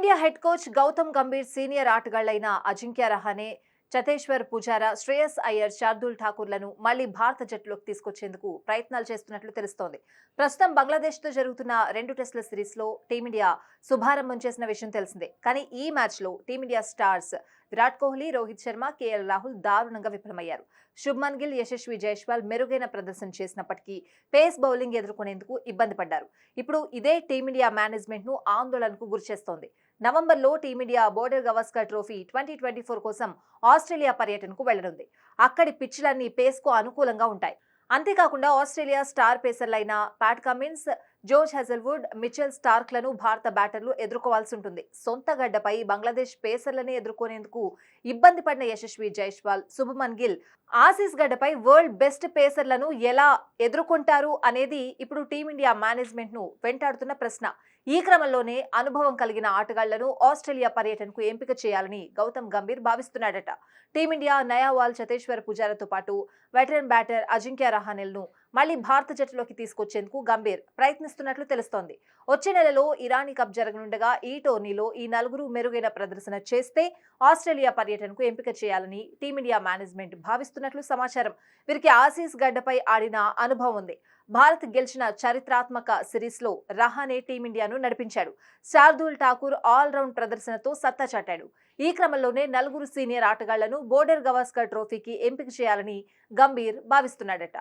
Team India head coach Gautam Gambhir senior ఆటగాళ్లైన అజింక్య రహానే, చతేశ్వర్ పుజారా, శ్రేయస్ అయ్యర్, శార్దూల్ ఠాకూర్లను మళ్లీ భారత జట్టులోకి తీసుకొచ్చేందుకు ప్రయత్నాలు చేస్తున్నట్లు తెలుస్తోంది. ప్రస్తుతం బంగ్లాదేశ్తో జరుగుతున్న 2 టెస్టుల సిరీస్లో టీమిండియా శుభారంభం చేసిన విషయం తెలిసిందే. కానీ ఈ మ్యాచ్లో team India stars Virat Kohli, Rohit Sharma, KL Rahul దారుణంగా విఫలమయ్యారు. శుభ్మన్ గిల్, యశస్వి జైస్వాల్ మెరుగైన ప్రదర్శన చేసినప్పటికీ పేస్ బౌలింగ్ ఎదుర్కొనేందుకు ఇబ్బంది పడ్డారు. ఇప్పుడు ఇదే టీమిండియా మేనేజ్మెంట్ ను ఆందోళనకు గురిచేస్తోంది. నవంబర్లో టీమిండియా బోర్డర్ గవాస్కర్ ట్రోఫీ 2024 కోసం ఆస్ట్రేలియా పర్యటనకు వెళ్లనుంది. అక్కడి పిచ్లన్నీ పేస్ కు అనుకూలంగా ఉంటాయి. అంతేకాకుండా ఆస్ట్రేలియా స్టార్ పేసర్లైన ప్యాట్ కమిన్స్, జోష్ హెజల్వుడ్, మిచెల్ స్టార్క్లను భారత బ్యాటర్లు ఎదుర్కోవాల్సి ఉంటుంది. సొంత గడ్డపై బంగ్లాదేశ్ పేసర్లని ఎదుర్కొనేందుకు ఇబ్బంది పడిన యశస్వి జైస్వాల్, శుభ్మన్ గిల్ ఆసీస్ గడ్డపై వరల్డ్ బెస్ట్ పేసర్లను ఎలా ఎదుర్కొంటారు అనేది ఇప్పుడు టీమిండియా మేనేజ్మెంట్ ను వెంటాడుతున్న ప్రశ్న. ఈ క్రమంలోనే అనుభవం కలిగిన ఆటగాళ్లను ఆస్ట్రేలియా పర్యటనకు ఎంపిక చేయాలని గౌతమ్ గంభీర్ భావిస్తున్నాడట. టీమిండియా నయావాల్, చతేశ్వర్ పుజారాతో పాటు వెటరన్ బ్యాటర్ అజింక్య రహానెల్ను మళ్లీ భారత జట్టులోకి తీసుకొచ్చేందుకు గంభీర్ ప్రయత్నిస్తున్నట్లు తెలుస్తోంది. వచ్చే నెలలో ఇరానీ కప్ జరగనుండగా ఈ టోర్నీలో ఈ నలుగురు మెరుగైన ప్రదర్శన చేస్తే ఆస్ట్రేలియా పర్యటనకు ఎంపిక చేయాలని టీమిండియా మేనేజ్మెంట్ భావిస్తున్నట్లు సమాచారం. వీరికి ఆసీస్ గడ్డపై ఆడిన అనుభవం ఉంది. భారత్ గెలిచిన చరిత్రాత్మక సిరీస్లో రహానే టీమిండియాను నడిపించాడు. శార్దూల్ ఠాకూర్ ఆల్రౌండ్ ప్రదర్శనతో సత్తా చాటాడు. ఈ క్రమంలోనే నలుగురు సీనియర్ ఆటగాళ్లను బోర్డర్ గవాస్కర్ ట్రోఫీకి ఎంపిక చేయాలని గంభీర్ భావిస్తున్నాడట.